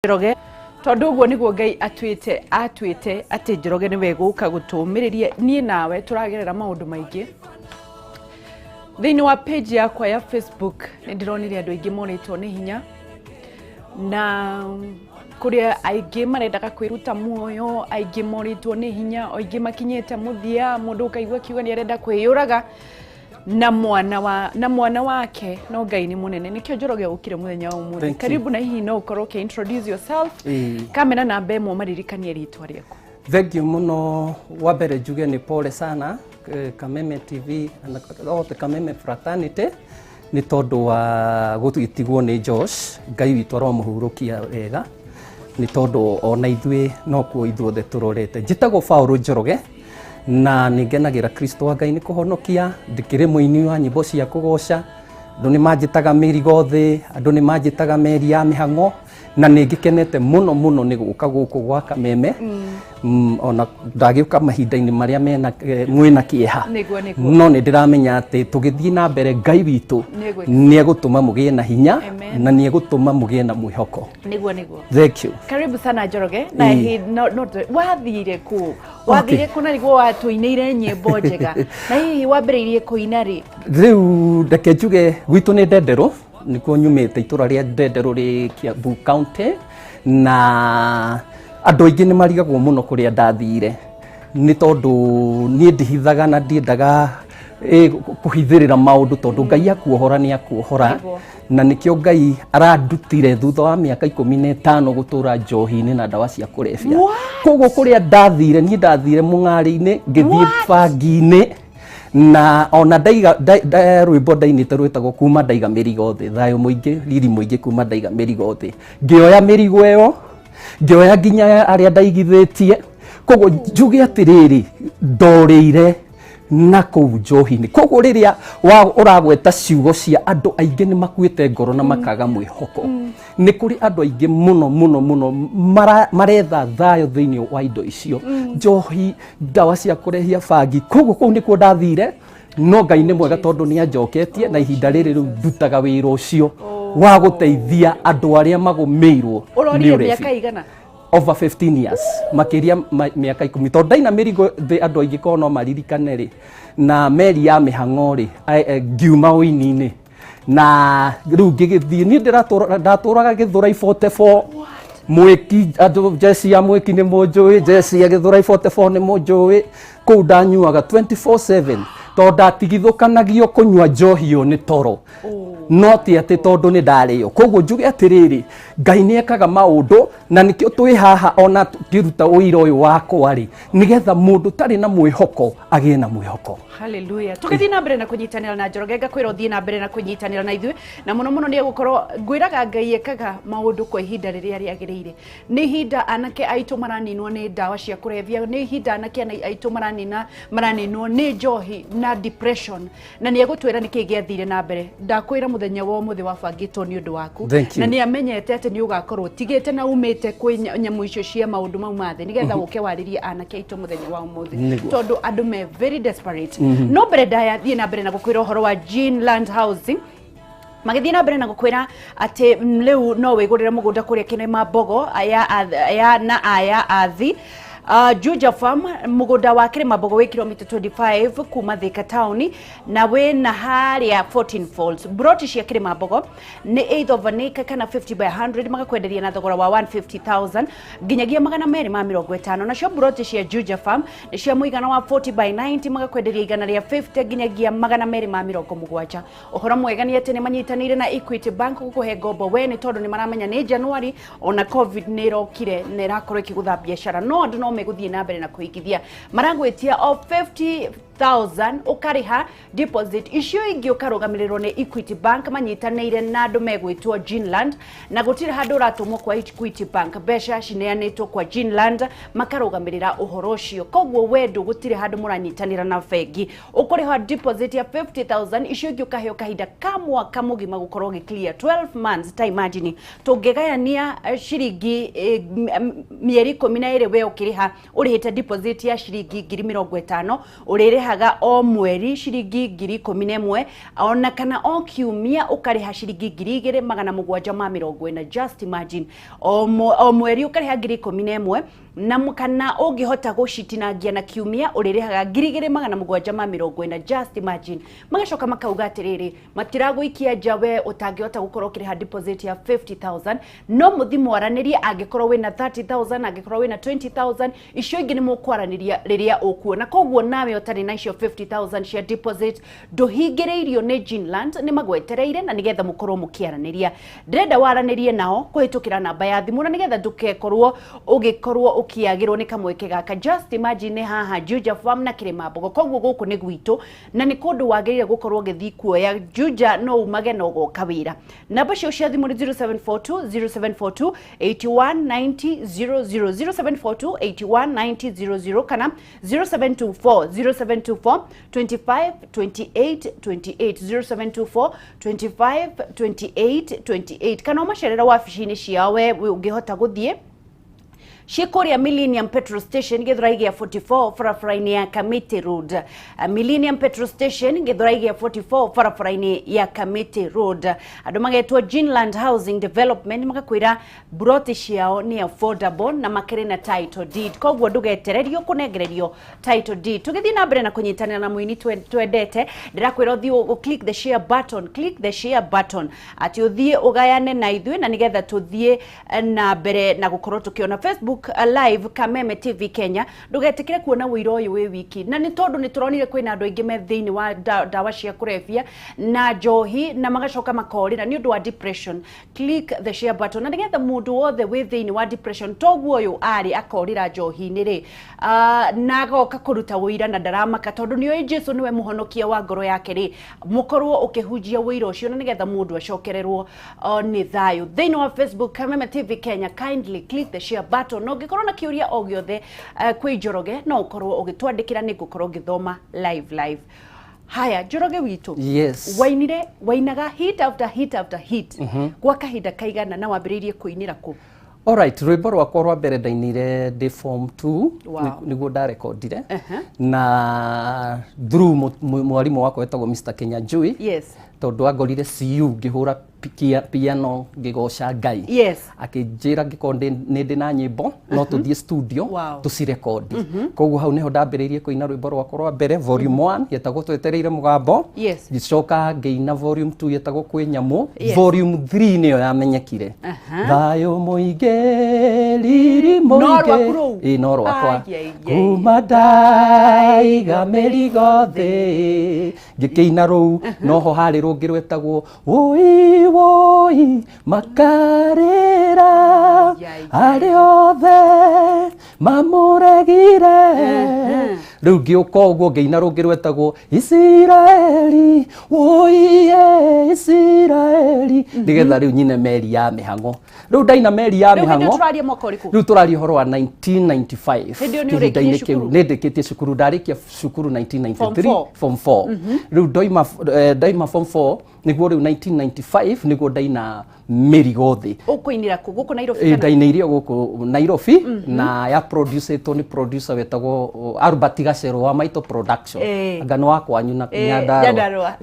Njoroge tondu guo niguo Ngai atuite ati Njoroge niwe guka gutumiriria nie nawe turagerera maundu maingi thiini wa page yakwa ya Facebook ndironire andu aingi moritwo ni hinya na kuria aingi marendaga kwiruta muoyo aingi moritwo ni hinya aingi makinyete muthia mundu ukaigua kiuga ni arenda kwiyuraga na mwana wake no Ngai ni munene nikio Njoroge ukire muthenya wa umuthi karibu na hihi no ukorwo ke introduce yourself kamera na mbemo maririkanie ritwa riako. Thank you muno wa mbere njuge ni pole sana Kameme TV na the Kameme fraternity ni tondu wa gutwitigwo ni Josh Ngai witu aromuhurukia wega ni tondu ona ithwe no kuo ithuothe turorete njitagwo Paul Njoroge na ningenagira Kristo wa Ngai ni kuhonokia ndikire muini wa nyimbo cia kugooca andu ni manjitaga mirigo thi andu ni manjitaga meri ya mihango na ningikenete muno ni guka guku gwa Kameme ona ndagiuka mahinda-ini maria mena mwina kieha no ni ndiramenya ati tugithii na mbere Ngai witu ni egutuma mugie na hinya na ni egutuma mugie na mwihoko niguo thank you karibu sana Njoroge na no wathire ku na niguo watuinire nyimbo njega na hihi wambiriirie kuina ri riu ndeke njuge gwitu ni Ndendero nikuo nyumite itura ria Ndendero ri Kiambu County na andu aingi ni marigagwo muno kuria ndathire ni tondu nie ndihithaga na ndiendaga kuhithirira maundu tondu Ngai akuohora ni akuohora na nikio Ngai arandutire thutha wa miaka 15 gutura njohi-ini na ndawa cia kurebia koguo kuria ndathire nie ndathire mung'ari-ini ngithie bangi-ini na ona ndaiga rwimbo ndainite rwetagwo kuma ndaiga mirigo thi thayo muingi riri muingi kuma ndaiga mirigo thi ngioya mirigo eyo ngioya nginya aria ndaigithitie koguo njuge atiriri ndorire na kou njohi-ini koguo riria uragweta ciugo cia andu aingi ni makuite ngoro na makaga mwihoko ni kuri andu aingi muno maretha thayo thiini wa indo icio njohi ndawa cia kurehia bangi koguo kou nikuo ndathire no Ngai ni mwega tondu ni anjoketie na ihinda riri riu ndutaga wira ucio wa guteithia andu aria magumirwo ni miaka igana over 15 years makiria miaka 10 tondu ndaina mirigo thi andu aingi ko no maririkane ri na meri ya mihango ri ngiuma uini-ini na riu ngigithie ni ndaturaga Githurai 44 mweki andu jesi ya mweki ni munjui jesi ya Githurai 44 ni munjui kou ndanyuaga 24/7 tondu ndatigithũkanagio kunyua njohi yo ni toro no ti ati tondu ni ndario koguo njuge atiriri Ngai ni ekaga maundu na nikio twi haha ona tiruta uira uyu wakwa ri nigetha mundu tari na mwihoko agie na mwihoko. Hallelujah. Tukithi na mbere na kunyitanira na Njoroge ngakwira uthii na mbere na kunyitanira na ithuĩ na muno ni gukorwo ngwiraga Ngai ekaga maundu kwa ihinda riria riagiriire ni ihinda anake aitu maraninwo ni ndawa cia kurebia ni ihinda anake aitu maraninwo ni njohi na depression na ni egutwira niki giathire na mbere ndakwira muthenya wa umuthi wabangitwo ni undu waku na ni amenyete ati ni ugakorwo tigite na umite kwi nyamu icio cia maundu mau mathe nigetha uke waririe anake aitu muthenya wa umuthi tondu andu me very desperate no mbere ndayathie na mbere na gukwira uhoro wa Greenland Housing magithie na mbere na gukwira ati leu no wigurire mugunda kuria Kinema Mbogo aya athi Juja Farm mugunda wa Kinema Mbogo wi kilomita 25 kuma Thika Town na we na haria 14 Falls broti cia Kinema Mbogo ni 8 of an acre kana 50 by 100 magakwenderia na thogora wa 150,000 nginyagia 250 na cio broti cia Juja Farm ni cia muigana wa 40 by 90 magakwenderia igana ria 50 nginyagia 270 uhoro mwega ni ati ni manyitanire na Equity Bank gukuhe ngombo we ni tondu ni maramenya ni January ona COVID ni rokire ni rakorwo ikigutha biashara no andu no meguthie na mbere na kuigithia marangwetia of 50,000 ukariha deposit icio ingi ukarugamiriro ni Equity Bank manyitanire na andu megwitwo Greenland na gutire handu uratumwo kwa Equity Bank besha cineanitwo kwa Greenland makarugamirira uhoro ucio koguo wendu gutire handu muranyitanira na bengi ukuriha deposit ya 50,000 icio ingi ukaheo kahinda kamwaka mugima gukorwo giclear 12 months ta imagine tungigayania shiringi mieri 12 we ukiriha urihite deposit ya shiringi 50,000 uririha ũrĩhaga o mweri ciringi 11,000 ona kana o kiumia ũkarĩha ciringi 2,740 just imagine o mweri ũkarĩha 11,000 na kana ũngĩhota gũcitinangia na kiumia ũrĩrĩhaga 2,740 just imagine. Magacoka makauga atĩrĩrĩ matiragũikia njawe ũtangĩhota gũkorwo ũkĩrĩha deposit ya 50,000 no mũthi mwaranĩrie angĩkorwo wĩna 30,000 angĩkorwo wĩna 20,000 icio ingĩ nĩ mũkwaranĩria rĩrĩa ũkuona. Koguo nawe ũtarĩ na icio 50,000 cia deposit ndũhingĩrĩirio nĩ Ginland nĩ magwetereire na nĩgetha mũkorwo mũkĩaranĩria. Ndĩrenda waranĩrie nao kũhĩtũkĩra namba ya thimũ na nĩgetha ndũkekorwo ũgĩkorwo ũkĩagĩrwo nĩ kamweke gaka. Just imagine haha Juja Farm na Kĩrĩmambogo, koguo gũkũ nĩ gwitũ na nĩ kũndũ wagĩrĩire gũkorwo ũgĩthiĩ kuoya. Juja no umage no goka wĩra. Namba cio cia thimũ nĩ 0742 8190 00 0742 8190 00 kana 0724 25 28 28 0724 25 28 28 kana ũmacerera wabici-inĩ ciawe ũngĩhota gũthiĩ Shikuria Millennium Petrol Station Githurai 44 barabara-inĩ ya Kamete Road. Millennium Petrol Station Githurai 44 barabara-inĩ ya Kamete Road. Andũ magetwo Ginland Housing Development magakwĩra broti ciao ni affordable na makĩrĩ na title deed. Koguo ndũgetererio kũnengererio title deed. Tũgĩthiĩ na mbere na kũnyitanĩra na muini twendete, ndĩrakwĩra ũthiĩ click the share button, click the share button. Ati ũthiĩ ũgayane na ithuĩ na nĩgetha tũthiĩ na mbere na gũkorwo tũkĩona Facebook live Kameme TV Kenya. Ndugetikire kuona wĩra ũyũ wĩ wiki na nĩ tondũ nĩ turonire kwĩna andũ aingĩ me thĩinĩ wa dawa cia kũrebia na njohi na magacoka makorĩra nĩ ũndũ wa depression. Click the share button na nĩgetha mũndũ wothe wĩ thĩinĩ wa depression toguo ũyũ arĩ akorĩra njohi-inĩ rĩ na agoka kũruta wĩra na ndaramaka tondũ nĩoĩ Jesũ nĩwe mũhonokia wa ngoro yake rĩ, mũkorwo ũkĩhunjia wĩra ũcio na nĩgetha mũndũ acokererwo nĩ thayũ. Thĩinĩ wa Facebook Kameme TV Kenya, kindly click the share button. No ngĩkorwo na kĩũria o gĩothe kwĩ Njoroge no ũkorwo ũgĩtwandĩkĩra nĩ ngũkorwo ngĩthoma live. Haya, Njoroge witũ. Yes. Wainaga hit after hit after hit. Gwa kahinda kaigana na wambĩrĩirie kũinĩra kũ? Alright, rwĩmbo rwakwa rwa mbere ndainire ndĩ form 2 nĩguo ndarekondire na through mwarimũ wakwa wetagwo Mr. Kenya Njui. Yes. Tondũ angorire CU ngĩhũra piano ngĩgoca Ngai. Yes. Akĩnjĩra ngĩkorwo ndĩ na nyĩmbo no tũthiĩ studio tũcirekondi. Koguo hau nĩho ndambĩrĩirie kũina rwĩmbo rwakwa rwa mbere volume 1 yetagwo twetereire mũgambo. Yes. Gĩcoka ngĩina volume 2 yetagwo kwĩ nyamũ. Volume 3 nĩyo yamenyekire. Thayũ mũingĩ riri mũingĩ no rwakwa kuma ndaiga mĩrigo thĩ ngĩkĩina rũu noho harĩ rũngĩ rwetagwo woi makarĩra arĩ othe mamũregire rĩu ngĩũka ũguo ngĩina rũngĩ rwetagwo Isiraeli woi Isiraeli nĩgetha rĩu nyine meri ya mĩhang'o. Rĩu ndaina meri ya mĩhang'o rĩu tũraria ũhoro wa 1995 kĩhinda-inĩ kĩu nĩ ndĩkĩtie cukuru, ndarĩkia cukuru 1993 form 4 rĩu ndaima form 4 nĩguo rĩu 1995 nĩguo ndaina mĩrigo thĩ. Ũkũinĩra kũ gũkũ Nairobi? Ndainĩirie gũkũ Nairobi na ya producerĩtwo nĩ producer wetagwo Albert Gacero wa Maito Production. Ngano wakwa nyuna Nyandarua.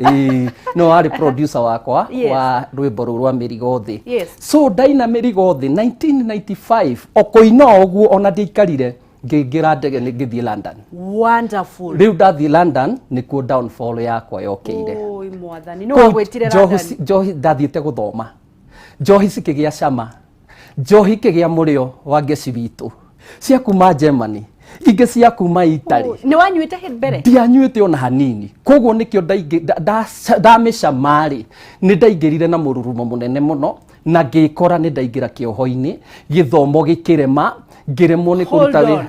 No arĩ producer wakwa wa rwĩmbo rũu rwa mĩrigo thĩ. So ndaina mĩrigo thĩ 1995 okũina ũguo ona ndiaikarire ngĩingĩra ndege ngĩthiĩ London. Wonderful. Rĩu ndathiĩ London nĩkuo downfall yakwa yokĩire. Oi mwathani no wagwĩtire London. Njohi ndathiĩte gũthoma. Njohi cikĩgĩa cama. Njohi ikĩgĩa mũrĩo wa ngeci witũ. Cia kuma Germany. Ingĩ cia kuma Italy. Nĩ wanyuĩte mbere? Ndianyuĩte ona hanini. Koguo nĩkĩo ndamĩcama rĩ nĩ ndaingĩrire na mũrurumo mũnene mũno na ngĩkora nĩ ndaingĩra kĩoho-inĩ gĩthomo gĩkĩrema ngĩremwo nĩ kũruta wĩra.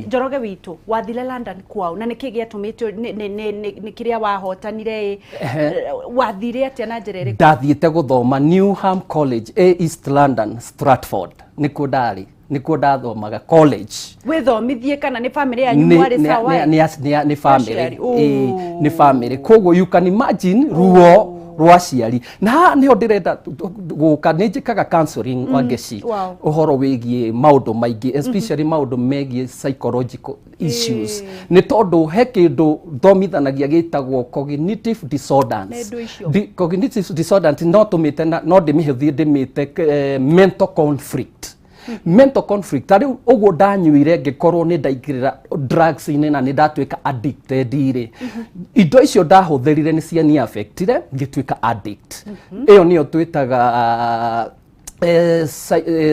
Njoroge witũ wathire London kwao na nĩkĩ gĩatũmĩtwo nĩ kĩrĩa wahotanire wathire atĩa na njĩra ĩrĩkũ? Ndathiĩte gũthoma Newham College East London Stratford nĩkuo ndarĩ nĩkuo ndathomaga college. Wĩthomithie kana nĩ family yanyu mwarĩ sawa? Nĩ family. Nĩ family. Koguo you can imagine ruo rwa ciari na niho ndirenda guka ninjikaga counseling wangeci uhoro wigie maundu maingi especially maundu megie psychological issues ni tondu he kindu thomithanagia gitagwo cognitive dissonance cognitive dissonance no tumite no ndimihuthie ndimite mental conflict mental conflict ari uguo ndanyuire ngikorwo ni ndaingirira drugs ine na ni ndatwika addicted ire indo icio ndahuthirire ni cia ni affectire ngitwika addict iyo niyo twitaga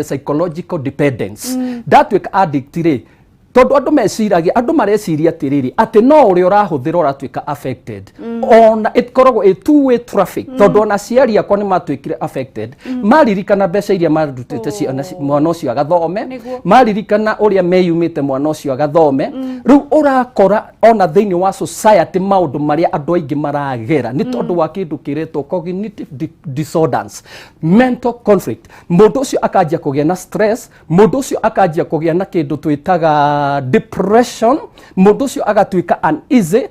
psychological dependence ndatwika addict ire tondu andu meciragia andu mareciria atiriri ati no uri urahuthira uratwika affected ona itkoragwo a two way traffic tondu ona ciari akwa ni matwikire affected maririkana mbeca iria marutite ciana mwana ucio agathome maririkana uria meyumite mwana ucio agathome riu urakora ona thiini wa society maundu maria andu aingi maragera ni tondu wa kindu kiretwo cognitive dissonance mental conflict mundu ucio akanjia kugia na stress mundu ucio akanjia kugia na kindu twitaga depression mundu ucio agatwika uneasy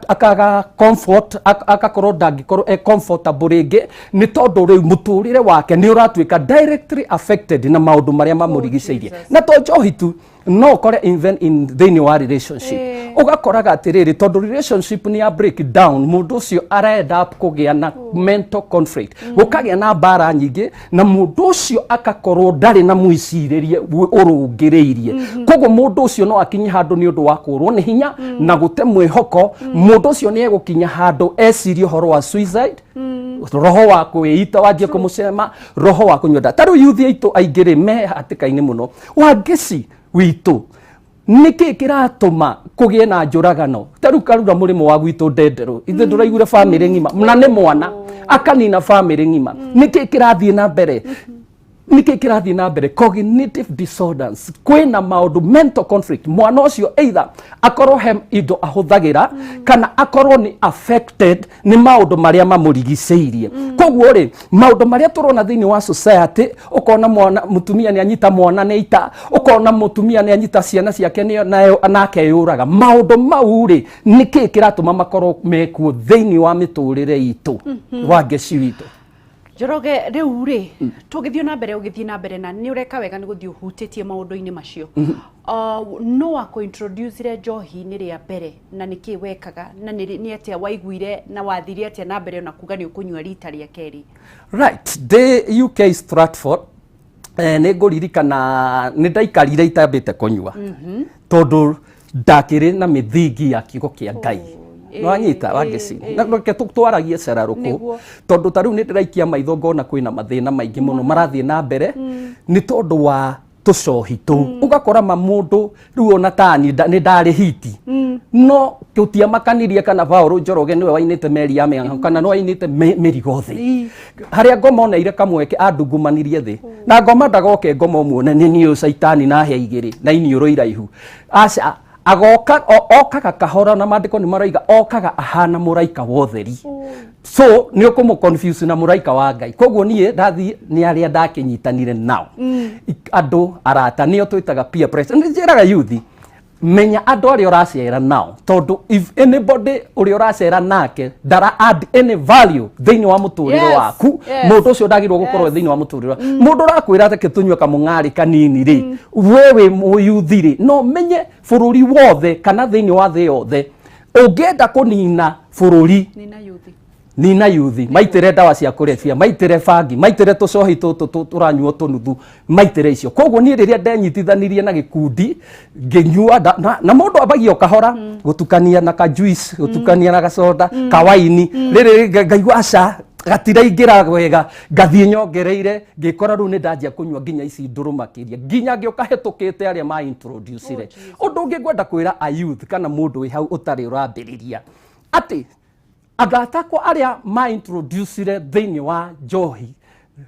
akaga comfort akakorwo ndangikorwo comfortable ringi ni tondu riu muturire wake ni uratwika directly affected na maundu maria mamurigiceirie na to njohi tu no kore even in thiini wa relationship ugakoraga atiriri tondu relationship ni a break down mundu ucio arenda kugia na mental conflict gukagia na bara nyingi na mundu ucio akakorwo ndari na mwiciririe urungireirie koguo mundu ucio no akinye handu ni undu wa kurwo ni hinya na gute mwihoko mundu ucio ni egukinya handu ecirie horo wa suicide roho wa kuita wanjie kumucema roho wa kunywa taru youth aitu aingire me hatikaini muno wangeci witu niki kiratuma kugie na njuragano taru karura murimo wa gwitu ndendero ithe nduraigure family ngima na ne mwana akanina family ngima niki kirathie na mbere niki kirathie na mbere cognitive dissonance kwina maundu mental conflict mwana ucio either akorwo hem indo ahuthagira kana akorwo ni affected ni maundu maria mamurigiceirie koguo ri maundu maria turona thiini wa society ukona mwana mutumia ni anyita mwana ni ita ukona mutumia ni anyita ciana ciake ni nayo anake yuraga maundu mau ri niki kiratuma makorwo mekuo thiini wa miturire itu wangeci witu Njoroge riu ri tugithio na mbere ugithii na mbere na ni ureka wega ni guthii uhutitie maundu-ini macio no ako introduce njohi ni ria mbere na niki wekaga na ni atia waiguire na wathirie atia na mbere na kuga ni ukunywa rita ria keri right the UK Stratford ni nguririkana ni ndaikarire itambite kunywa tondu ndakiri na mithingi ya kiugo kia Ngai no anyita wangeci na reke twaragie ceraruku tondu tariu ni ndiraikia maitho ngona kwina mathina maingi muno marathie na mbere ni tondu wa tucohi tu ugakora mamundu riu ona tani ni ndari hiti no kutia makanirie kana Paul Njoroge niwe wainite meri ya menga kana no wainite merigo thi haria ngoma oneire kamweke andungumanirie thi na ngoma ndagoke ngoma umuone ni uyu saitani na hia igiri na iniuro iraihu aca agoka okaga kahora na mandiko ni maraiga okaga ahana muraika wotheri so ni ukumu confuse na muraika wa Ngai koguo nie ndathi ni aria ndakinyitanire nao andu arata nio twitaga peer pressure njiraga youth menya andu aria uracera nao tondu if anybody uri uracera nake dara add any value thiini wa muturiro waku mundu ucio ndagirwo gukorwo thiini wa muturiro mundu urakwira ate kitunywa kamungari kanini ri wewe muyuthi ri no menye bururi wothe kana thiini wa thi yothe ungenda kunina bururi nina yuthi maitire ndawa cia kurebia maitire bangi maitire tucohi tutu turanyuo tunuthu maitire icio koguo ni riria ndenyitithanirie na gikundi nginyua na mundu abagio kahora gutukania na ka juice gutukania na gasoda kawaini riri ngaigua aca gatiraingira wega ngathie nyongereire ngikora ru ni ndanjia kunywa nginya ici nduru makiria nginya ngioka hetukite aria ma introduce re undu ngigwenda kwira a youth kana mundu wi hau utari urambiriria ati agatakwa aria ma introduce thiini wa njohi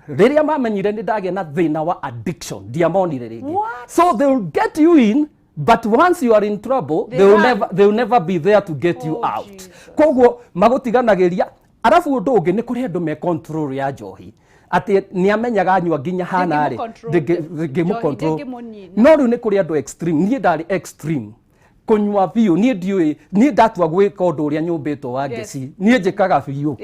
riria mamenyire ni ndagia na thina wa addiction diamonire ringi so they will get you in but once you are in trouble they will never be there to get you out koguo magutiganagiria arafu undu ungi ni kuri andu me control ya njohi ati ni amenyaga anywa nginya hana ri ngimu control no ru ni kuri andu extreme ni ndari extreme kunywa biu nie ndiui nie ndatua gwika undu uria nyumbitwo wa ngeci nie njikaga biu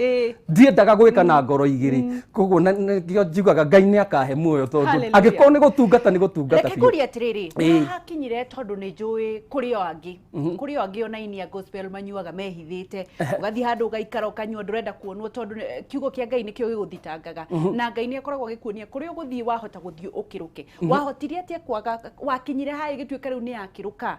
ndiendaga gwika na ngoro igiri koguo ngio njugaga Ngai ni akahe muoyo tondu angikorwo ni gutungata reke kuria atiriri hakinyire tondu ni njui kuri o angi ona inia gospel manyuaga mehithite ugathi handu ugaikara ukanyua ndurenda kuonwo tondu kiugo kia Ngai nikio giguthitangaga na Ngai ni akoragwo agikuonia kuri uguthii wahota guthii ukiruke wahotirie atia kwaga wakinyire hai gituika riu ni yakiruka.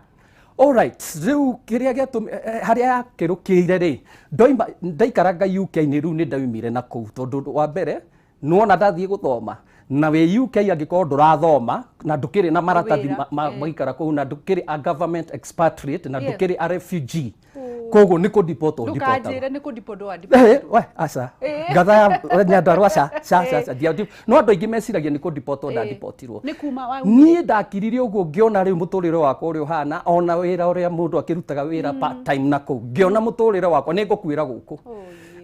Alright, riu kiria getu haria kirukire ri ndoima ndaikaranga UK ni riu ni ndaumire na kuu tondu wa mbere nuona ndathie guthoma na we UK angikorwo ndurathoma na ndukiri na maratathi maikara kuu na ndukiri a government expatriate na ndukiri a refugee koguo ni ku deport ndukajire ni ku deport we asa gatha nyandarwa sa dia no andu aingi meciragia ni ku deport deportirwo ni kuma wa ni ndakiririe uguo ngiona riu muturire wakwa uri uhana ona wira uria mundu akirutaga wira part time na ku ngiona muturire wakwa ni ngukwira guku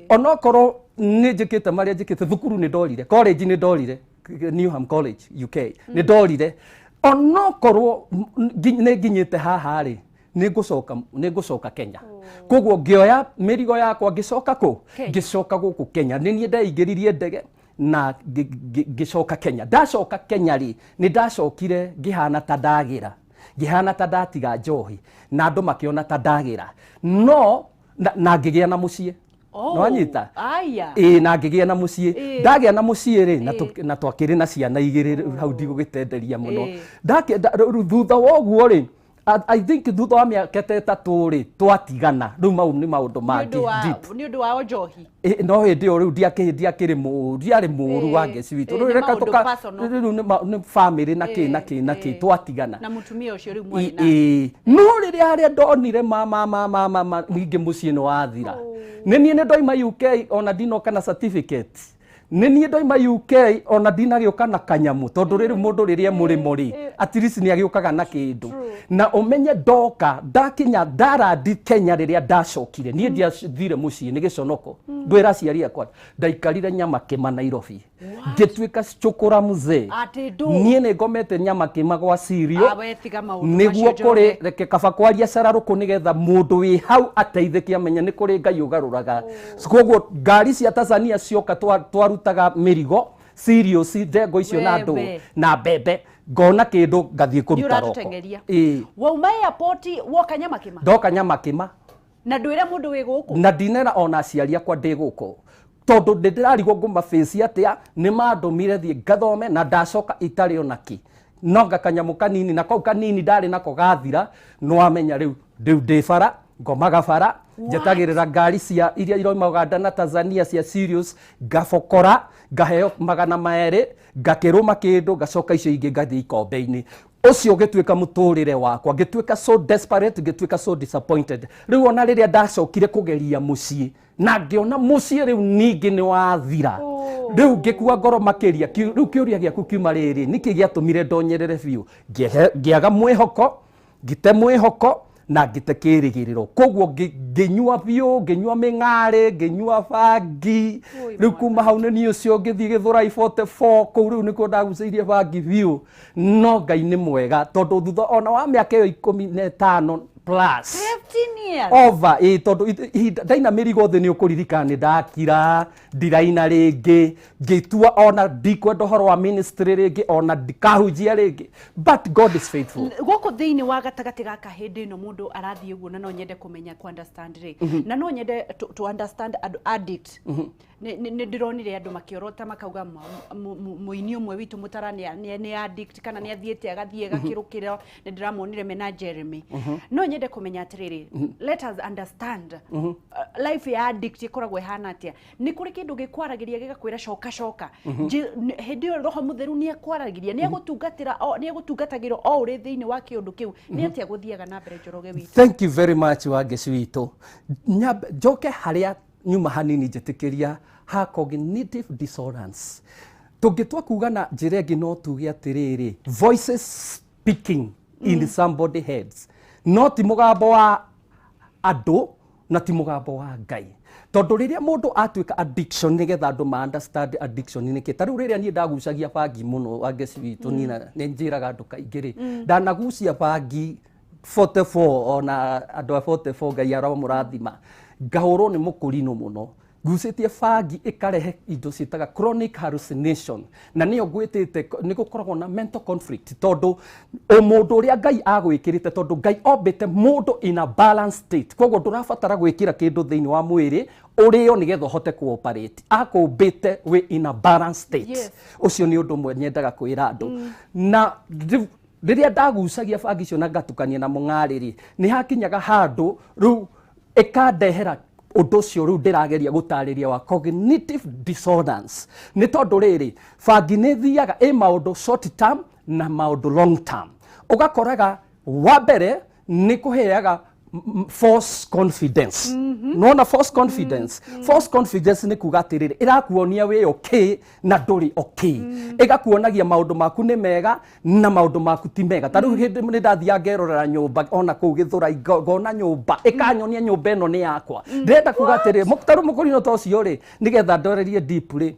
onokorwo ni njikite maria njikite thukuru ni ndorire college ni ndorire Newham College UK ni ndorire onokorwo ni nginyite haha ri ni ngucoka Kenya koguo ngioya mirigo yakwa ngicoka ku ngicoka guku Kenya ni nie ndaingiririe ndege na ngicoka Kenya ndacoka Kenya ri ni ndacokire ngihana ta ndagira ngihana ta ndatiga njohi na andu makiona ta ndagira no na ngigia na mucie no anyita na ngigia na mucie ndagia na mucie ri na twakiri na ciana igiri hau ndigugitenderia muno thutha woguo ri I think thutha wa miaka itatu ri twatigana riu mau ni maundu mangi ni undu wa njohi no hindi o riu ndiakiri ndiari muru wa ngeci witu riu reka tuka riu ni family na ki twatigana na mutumia ucio riu mwaina no riri haria ndonire mama mwingi mucie no wathira ni nie ndoima UK ona ndinoka na certificate ni nie ndoima UK ona ndinagioka na kanyamu tondu riri mundu riria muri at least ni agiokaga na kindu na umenye ndoka ndakinya ndarandi Kenya riria ndacokire nie ndiathire mucie ni giconoko ndwira ciari akwa ndaikarire nyama kima Nairobi ngituika cukura muzee nie ni ngomete nyama kima gwa Sirio niguo kuri reke kaba kwaria cararuku nigetha mundu wi hau ateithike amenya ni kuri Ngai ugaruraga koguo ngari cia Tanzania cioka twarutaga mirigo serious ndego icio na ndu na bebe ngona kindu ngathie kuruta roko wauma airport woka nyama kima ndoka nyama kima na ndwira mundu wi guku na ndinera ona aciari akwa ndi guku tondu ndirarigwo nguma face atia ni mandumire thie ngathome na ndacoka itari onaki no ngakanyamu kanini na kau kanini ndari nako gathira no amenya riu ndi bara ngomaga bara njatagirira ngari cia iria iroima Uganda na Tanzania cia serious ngabokora ngaheo 200 ngakiruma kindu ngacoka icio ingi ngathii ikombe-ini ucio gituika muturire wakwa gituika so desperate gituika so disappointed riu ona riria ndacokire kugeria mucie na ngiona mucie riu ningi ni wathira riu ngikua ngoro makiria riu kiuria giaku kiuma riri niki giatumire ndonyerere biu ngiaga mwihoko ngite mwihoko na ngite kirigiriro koguo nginyua biu nginyua ming'ari nginyua bangi riu kuma hau ni ucio ngithii Githurai 44 kou riu niko ndaguceirie bangi biu no Ngai ni mwega tondu thutha ona wa miaka 15 plus 15 years over tondu ndaina mirigo thi ni ukuririkana ni ndakira ndiraina ringi ngitua ona ndikwenda horo wa ministry ringi ona ndikahunjia ringi but God is faithful guku thiini wa gatagati gaka hindi no mundu arathie uguo na no nyende kumenya ku understand ri na no nyende to understand addict ni ndironire andu makiorota makauga muini umwe witu mutarania ni addict kana ni athiete agathie gakirukira ni ndiramonire mena Jeremy no nyende kumenya atiriri let us understand life ya addict ikoragwo ihana atia ni kuri kindu gikwaragiria gigakwira coka hindi roho mutheru ni akwaragiria ni agutungatagiro o uri thiini wa kiundu kiu ni atia guthiaga na mbere Njoroge witu. Thank you very much wa ngeci witu njoke haria nyuma hanini njitikiria ha cognitive dissonance tungitwa kuga na njira ingi no tuge atiriri voices speaking in somebody heads not mugambo wa andu na ti mugambo wa Ngai tondu riria mundu atuika addiction nigetha andu ma understand addiction ni ki taru riria ni ndagucagia bangi muno wa ngeci witu ni njiraga andu kaingiri ndanagucia bangi 44 ona andå a 44 Ngai aramũrathima ngahũrwo nĩ mũkũrinũ mũno ngucĩtie bangi ĩkarehe indo ciĩtaga chronic hallucination na nĩyo ngwĩtĩte nĩ gũkoragwo na mental conflict tondũ mũndũ ũrĩa Ngai agwĩkĩrĩte tondũ Ngai ombĩte mũndũ in a balanced state koguo ndũrabatara gwĩkĩra kĩndũ thĩinĩ wa mwĩrĩ ũrĩo nĩgetha ũhote kuoperate akũmbĩte wĩ in a balanced state ũcio nĩ ũndũ ũmwe nyendaga kwĩra andũ na rĩrĩa ndagucagia bangi icio na ngatukania na mũng'arĩ nĩ hakinyaga handũ rĩu ĩkandehera ũndũ ũcio rĩu ndĩrageria gũtarĩria wa cognitive dissonance nĩ tondũ rĩrĩ bangi nĩ thiaga maũndũ short term na maũndũ long term ũgakoraga wa mbere nĩ kũheaga false confidence nona false confidence false confidence nĩ kuga atĩrĩrĩ ĩrakuonia wĩ okay na ndũrĩ okay ĩgakuonagia maũndũ maku nĩ mega na maũndũ maku ti mega ta rĩu hĩndĩ nĩ ndathiaga ngerorera nyũmba ona kũu Gĩthũrai ngona nyũmba ĩkanyonia nyũmba ĩno nĩ yakwa ndĩrenda kuga atĩrĩrĩ ta rĩu mũkũrinũ ta ũcio rĩ nĩgetha ndorerie deep rĩ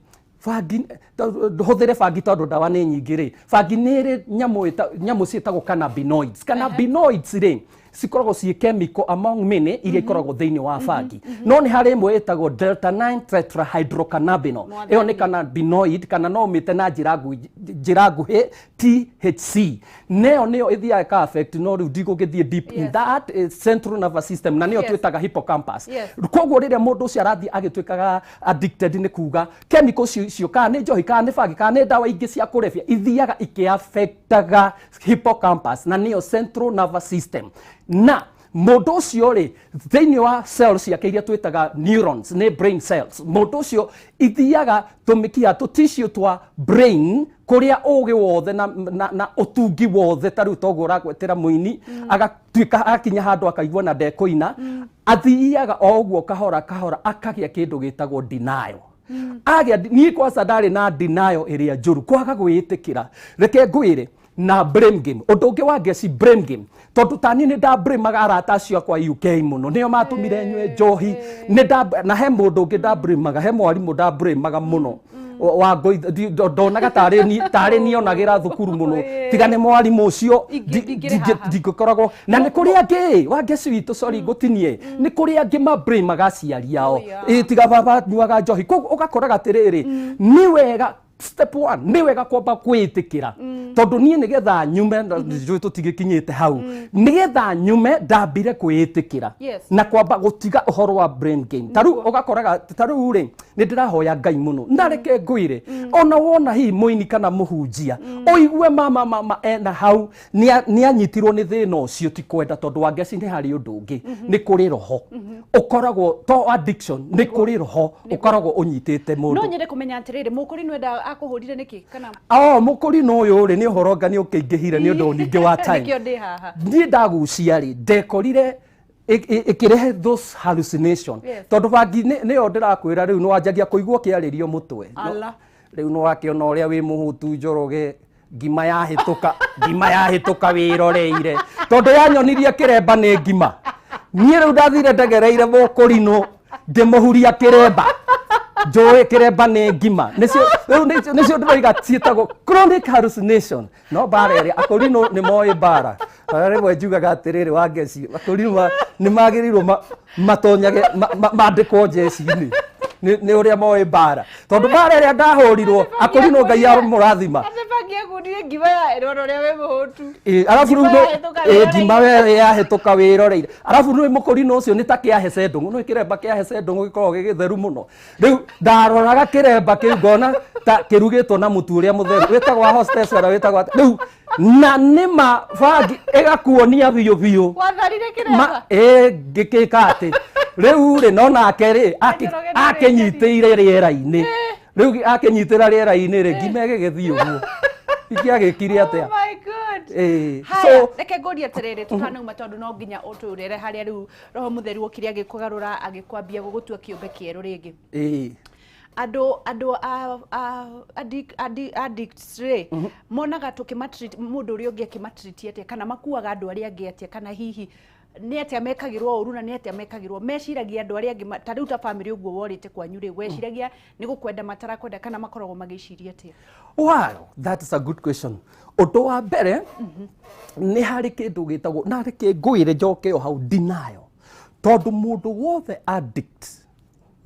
bangi hũthĩre bangi tondũ ndawa nĩ nyingĩ rĩ bangi nĩ ĩrĩ nyamũ ciĩtagwo cannabinoids cannabinoids rĩ cikoragwo ciĩ chemical among many iria ikoragwo thĩinĩ wa bangi no nĩ harĩ ĩmwe ĩtagwo delta 9 tetrahydrocannabinol ĩyo nĩ cannabinoid kana no ũmĩte na njĩra nguhĩ THC nĩyo ĩthiaga ka affect no rĩu ndigũgĩthiĩ deep in that central nervous system na nĩyo twĩtaga hippocampus koguo rĩrĩa mũndũ ũcio arathiĩ agĩtuĩkaga addicted nĩ kuga chemical icio kana nĩ njohi kana nĩ bangi kana nĩ ndawa ingĩ cia kũrebia ithiaga ikĩaffectaga hippocampus na nĩyo central nervous system na mũndũ ũcio rĩ thĩinĩ wa cells ciake iria twĩtaga neurons nĩ brain cells mũndũ ũcio ithiaga tũmĩkiha tũtissue twa brain kũrĩa ũgĩ wothe na ũtungi wothe ta rĩu toguo ũragwetera muini agatuĩka akinya handũ akaigua na ndekũina athiaga o ũguo kahora kahora akagĩa kĩndũ gĩtagwo denial niĩ kwanza ndarĩ na denial ĩrĩa njũru kwaga gwĩtĩkĩra reke ngwĩre na blame game ũndũ ũngĩ wa ngeci blame game tondũ tani nĩ nda blame arata acio kwa UK mũno nĩo matũmire nyue njohi na he mũndũ ũngĩ nda blame he mwarimũ nda blame mũno wa ndonaga tarĩ niĩ onagĩra thukuru mũno tiga nĩ mwarimũ ũcio ndingĩkoragwo na nĩ kũrĩ angĩ wa ngeci witũ sorry ngũtinie nĩ kũrĩ angĩ ma blame aciari ao tiga baba nyuaga njohi koguo ũgakoraga atĩrĩrĩ nĩ wega step 1 nĩ wega kwamba kwĩtĩkĩra tondũ niĩ nĩgetha nyume njũĩ tũtigĩkinyĩte hau nĩgetha nyume ndambire kwĩtĩkĩra na kwamba gũtiga ũhoro wa brain game ta rĩu ũgakoraga ta rĩu rĩ nĩ ndĩrahoya Ngai mũno ndareke ngwĩre ona wona hihi mũini kana mũhunjia ũigue mama ena hau nĩ anyitirwo nĩ thĩna ũcio ti kwenda tondũ wa ngeci nĩ harĩ ũndũ ũngĩ nĩ kũrĩ roho ũkoragwo to addiction nĩ kũrĩ roho ũkoragwo ũnyitĩte mũndũ no nyende kũmenya atĩrĩrĩ mũkũrinũ enda akũhũrire nĩkĩ kana mũkũrinũ ũyũ rĩ nĩ ũhoro ngani ũkĩingĩhire nĩ ũndũ ningĩ wa time niĩ ndagucia rĩ ndekorire ĩkĩrehe those hallucination tondũ bangi nĩyo ndĩrakwĩra rĩu nĩ wanjagia kũigua kĩarĩrio mũtwe rĩu nĩ wakĩona ũrĩa wĩ mũhutu Njoroge ngima yahĩtũka wĩroreire tondũ yanyonirie kĩremba nĩ ngima niĩ rĩu ndathire ndegereire mũkũrinũ ngĩmũhuria kĩremba njũĩ kĩremba nĩ ngima nĩcio ndĩroiga ciĩtagwo chronic hallucination no mbara ĩrĩa akũrinũ nĩ moĩ mbara rĩmwe njugaga atĩrĩrĩ wa ngeci akũrinũ nĩ magĩrĩirwo matonyage mandĩkwo njeci-inĩ nĩ ũrĩa moĩ mbara tondũ mbara ĩrĩa ndahũrirwo akũrinũ Ngai amũrathima arabu rĩu ngima yahĩtũka wĩroreire arabu rĩu mũkũrinũ ũcio nĩ ta kĩahece ndũngũ no kĩremba kĩahece ndũngũ gĩkoragwo gĩgĩtheru mũno rĩu ndaroraga kĩremba kĩu ngona ta kĩrugĩtwo na mũtu ũrĩa mũtheru wĩtagwo hostess wĩtagwo rĩu na nĩma bangi ĩgakuonia biũ ngĩkĩka atĩ rĩu rĩ no nake rĩ akĩnyitĩire rĩera-inĩ rĩu akĩnyitĩra rĩera-inĩ rĩ ngima ĩgĩgĩthiĩ ũguo ikĩagĩkire atĩa so reke ngũrie atĩrĩrĩ tũtanauma tondũ no nginya ũtũrĩre harĩa rĩu roho mũtheru ũkĩrĩa agĩkũgarũra agĩkwambia gũgũtua kĩũmbe kĩerũ rĩngĩ andũ addicts rĩ monaga mũndũ ũrĩa ũngĩ akĩmatreat atĩa kana makuaga andũ arĩa angĩ atĩa kana hihi nĩ atĩa mekagĩrwo ũru na nĩ atĩa mekagĩrwo meciragia andũ arĩa angĩ ta rĩu ta family ũguo worĩte kwanyu rĩ weciragia nĩ gũkwenda matarakwenda kana makoragwo magĩciria atĩa? Wow, that is a good question. Ũndũ wa mbere nĩ harĩ kĩndũ gĩtagwo na reke ngwĩre njoke o hau denial. Tondũ mũndũ wothe addict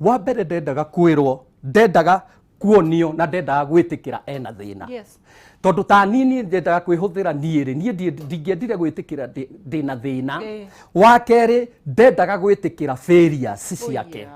wa mbere ndendaga kwĩrwo, ndendaga kuonio na ndendaga gwĩtĩkĩra ena thĩna. Yes. Tondu ta nini ndendaga kwĩhũthĩra niĩ ndingĩendire gwĩtĩkĩra ndĩna thĩna. Wa kerĩ ndendaga gwĩtĩkĩra failures ciake.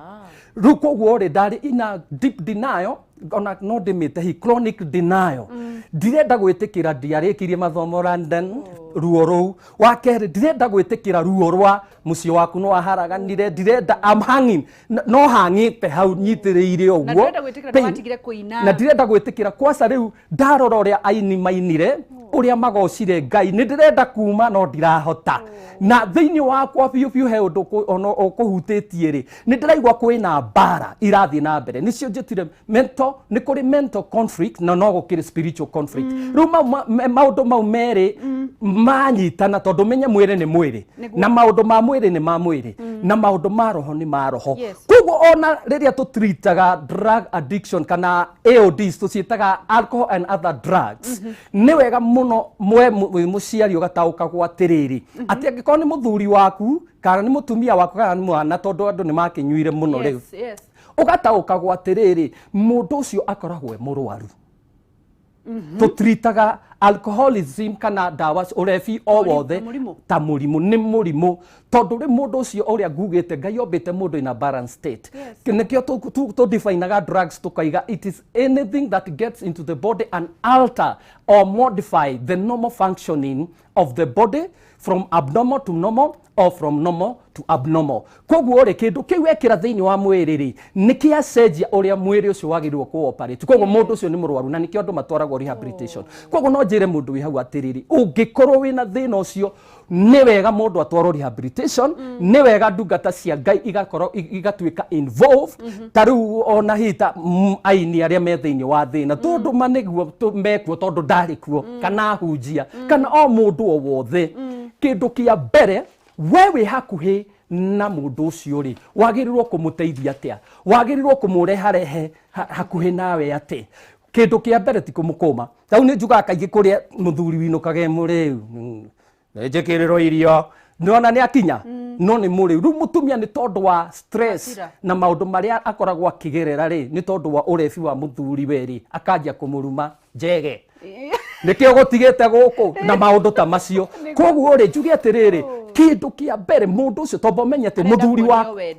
Rĩu koguo rĩ ndarĩ ina deep denial ona no ndĩmĩte hi chronic denial. Ndirenda gwĩtĩkĩra ndiarĩkirie mathomo London ruo rũu. Wa kerĩ ndirenda gwĩtĩkĩra ruo rwa mũciĩ waku no waharaganire. Ndirenda I'm hanging no hangĩte hau nyitĩrĩire ũguo. Na ndirenda gwĩtĩkĩra ndwatigire kũina. Na ndirenda gwĩtĩkĩra kwaca rĩu ndarora ũrĩa aini mainire ũrĩa magocire Ngai nĩ ndirenda kuma no ndirahota. Na thĩinĩ wakwa biũ he ũndũ ono ũkũhutĩtie rĩ nĩ ndĩraigua kwĩna mbara irathiĩ na mbere. Nĩcio njĩtire mental nĩ kũrĩ mental conflict na no gũkĩrĩ spiritual conflict. Rĩu maũndũ mau merĩ manyitana tondũ menye mwĩrĩ nĩ mwĩrĩ na maũndũ ma mwĩrĩ nĩ ma mwĩrĩ na maũndũ ma roho nĩ ma roho. Koguo ona rĩrĩa tũtritaga drug addiction kana AODs tũciĩtaga alcohol and other drugs nĩ wega mũno mwe mũciari ũgataũkagwo atĩrĩrĩ atĩ angĩkorwo nĩ mũthuri waku kana nĩ mũtumia waku kana nĩ mwana tondũ andũ nĩ makĩnyuire mũno rĩu ũgataũkagwo atĩrĩrĩ mũndũ ũcio akoragwo mũrwaru. Tũtritaga alcoholism kana ndawa ũrebi o wothe ta mũrimũ nĩ mũrimũ tondũ rĩ mũndũ ũcio ũrĩa ngugĩte Ngai ombĩte mũndũ in a balanced state. Nĩkĩo tũdefineaga drugs tũkaiga it is anything that gets into the body and alter or modify the normal functioning of the body from abnormal to normal or from normal to abnormal. Koguo rĩ kĩndũ kĩu wekĩra thĩinĩ wa mwĩrĩ rĩ nĩ kĩacenjia ũrĩa mwĩrĩ ũcio wagĩrĩirwo kũ-operate. Koguo mũndũ ũcio nĩ mũrwaru na nĩkĩo andũ matwaragwo rehabilitation. Koguo no njĩre mũndũ wĩ hau atĩrĩrĩ ũngĩkorwo wĩna thĩna ũcio nĩ wega mũndũ atwarwo rehabilitation. Nĩ wega ndungata cia Ngai igatuĩka involved. Ta rĩu ona hita aini arĩa me thĩinĩ wa thĩna tondũ manĩguo mekuo tondũ ndarĩ kuo kana hunjia kana o mũndũ o wothe. Kĩndũ kĩa mbere we wĩ hakuhĩ na mũndũ ũcio rĩ wagĩrĩirwo kũmũteithia atĩa, wagĩrĩirwo kũmũreharehe hakuhĩ nawe atĩ. Kĩndũ kĩa mbere ti kũmũkũma. Rĩu nĩ njugaga kaingĩ kũrĩa mũthuri winũkage mũrĩu njĩkĩrĩrwo irio nĩona nĩ akinya no nĩ mũrĩu. Rĩu mũtumia nĩ tondũ wa stress na maũndũ marĩa akoragwo akĩgerera rĩ nĩ tondũ wa ũrebi wa mũthuri we rĩ akanjia kũmũruma njege nĩkĩo gũtigĩte gũkũ na maũndũ ta macio. Koguo rĩ njuge atĩrĩrĩ kĩndũ kĩa mbere mũndũ ũcio tondũ menye atĩ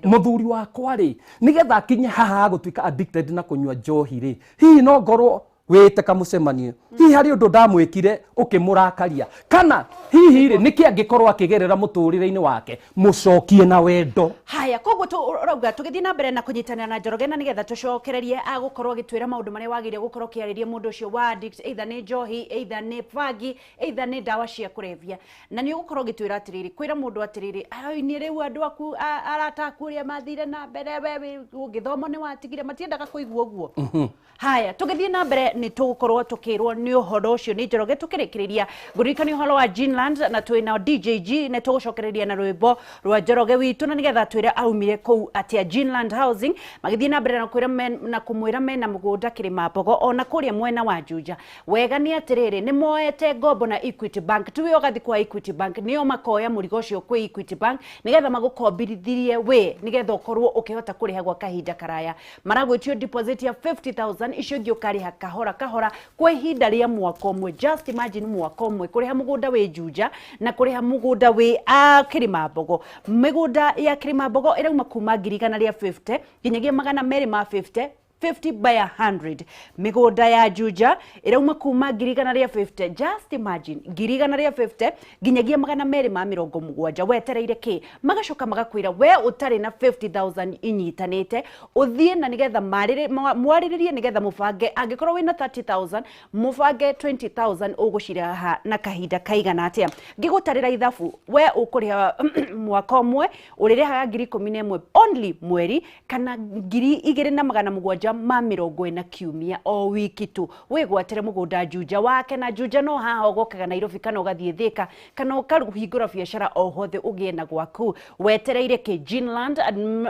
mũthuri wakwa rĩ nĩgetha akinye haha gũtuĩka addicted na kũnyua njohi rĩ hihi no ngorwo wĩte kamũcemanio hihi harĩ ũndũ ndamwĩkire ũkĩmũrakaria kana hihi rĩ nĩkĩ angĩkorwo akĩgerera mũtũrĩre-inĩ wake mũcokie na wendo. Haya koguo ũrauga tũgĩthiĩ na mbere na kũnyitanĩra na Njoroge na nĩgetha tũcokererie agũkorwo agĩtwĩra maũndũ marĩa wagĩrĩire gũkorwo kĩarĩria mũndũ ũcio wa addict either nĩ njohi either nĩ bangi either nĩ ndawa cia kũrebia na nĩ ũgũkorwo ũgĩtwĩra atĩrĩrĩ kwĩra mũndũ atĩrĩrĩ nĩ rĩu andũ aku arataku ũrĩa mathire na mbere we ũgĩthoma nĩ watigire matiendaga kũigua ũguo. Haya tũgĩthiĩ na mbere nĩ tũgũkorwo tũkĩrwo nĩ ũhoro ũcio nĩ Njoroge tũkĩrĩkĩrĩria ngũririkania ũhoro wa Ginland na twĩna DJG nĩ tũgũcokereria na rwĩmbo rwa Njoroge witũ na nĩgetha twĩre aumire kũu atĩa Ginland Housing magĩthiĩ na mbere na kũmwĩra mena mũgũnda Kĩrĩmambogo ona kũrĩa mwena wa Juja. Wega nĩ atĩrĩrĩ nĩ moete ngombo na Equity Bank tuwe ũgathi kwa Equity Bank nĩo makoya mũrigo ũcio kwĩ Equity Bank nĩgetha magũkombithirie we nĩgetha ũkorwo ũkĩhota kũrĩha gwa kahinda karaya. Maragwĩtio deposit ya 50,000 icio ingĩ ũkarĩha kahora kahora kwa ihinda rĩa mwaka ũmwe. Just imagine mwaka ũmwe kũrĩha mũgũnda wĩ Juja na kũrĩha mũgũnda wĩ Kĩrĩmambogo. Mĩgũnda ya Kĩrĩmambogo ĩrauma kuma 150 nginyagia 250 50 by 100. Mĩgũnda ya Juja ĩrauma kuma 150 just imagine 150 nginyagia 270 wetereire kĩ magacoka magakwĩra we ũtarĩ na 50,000 inyitanĩte ũthiĩ na nĩgetha mwarĩrĩrie nĩgetha mũbange angĩkorwo wĩna 30,000 mũbange 20,000 ũgũciraha na kahinda kaigana atĩa. Ngĩgũtarĩra ithabu we ũkũrĩha mwaka ũmwe ũrĩrĩhaga 11,000 only mweri kana 2,700 Juja ma 40 kiumia o wiki tu wigwatere mugunda Juja wake na Juja no haha ugokaga Nairobi kana ugathie Thika kana ukaruhingura biashara o hothe ugie na gwaku wetereire ki Ginland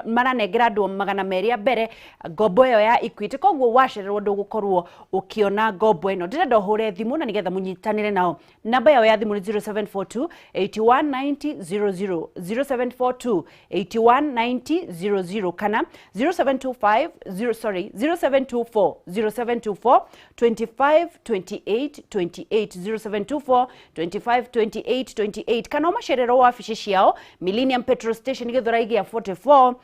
maranengera andu 200 mbere ngombo iyo ya Equity koguo washererwo ndugukorwo ukiona ngombo ino ndirenda hure thimu na nigetha munyitanire nao namba yao ya thimu ni 0742 819000 0742 819000 kana 0724 2528 28 0724 kana masherero wa afisi ciao Millennium Petrol Station Githurai ya 44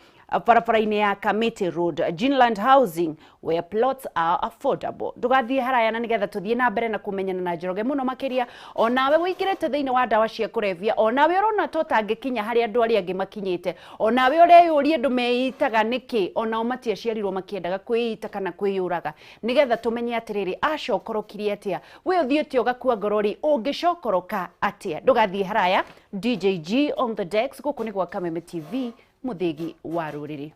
barabara-ini ya Kamete Road, Ginland Housing, where plots are affordable. Ndugathie haraya na nigetha tuthie na mbere na kumenyana na Njoroge muno makiria onawe wikirete thiini wa ndawa cia kurevia onawe urona totangikinya hari andu aria angi makinyite onawe ureyuria andu meitaga niki onao matiaciarirwo makiendaga kwiita kana kwiyuraga nigetha tumenye atiriri acokorokirie atia we uthiete ugakua ngorori ungicokoroka atia ndugathie haraya DJG on the decks guku ni gwa Kameme TV muthigi wa ruriri.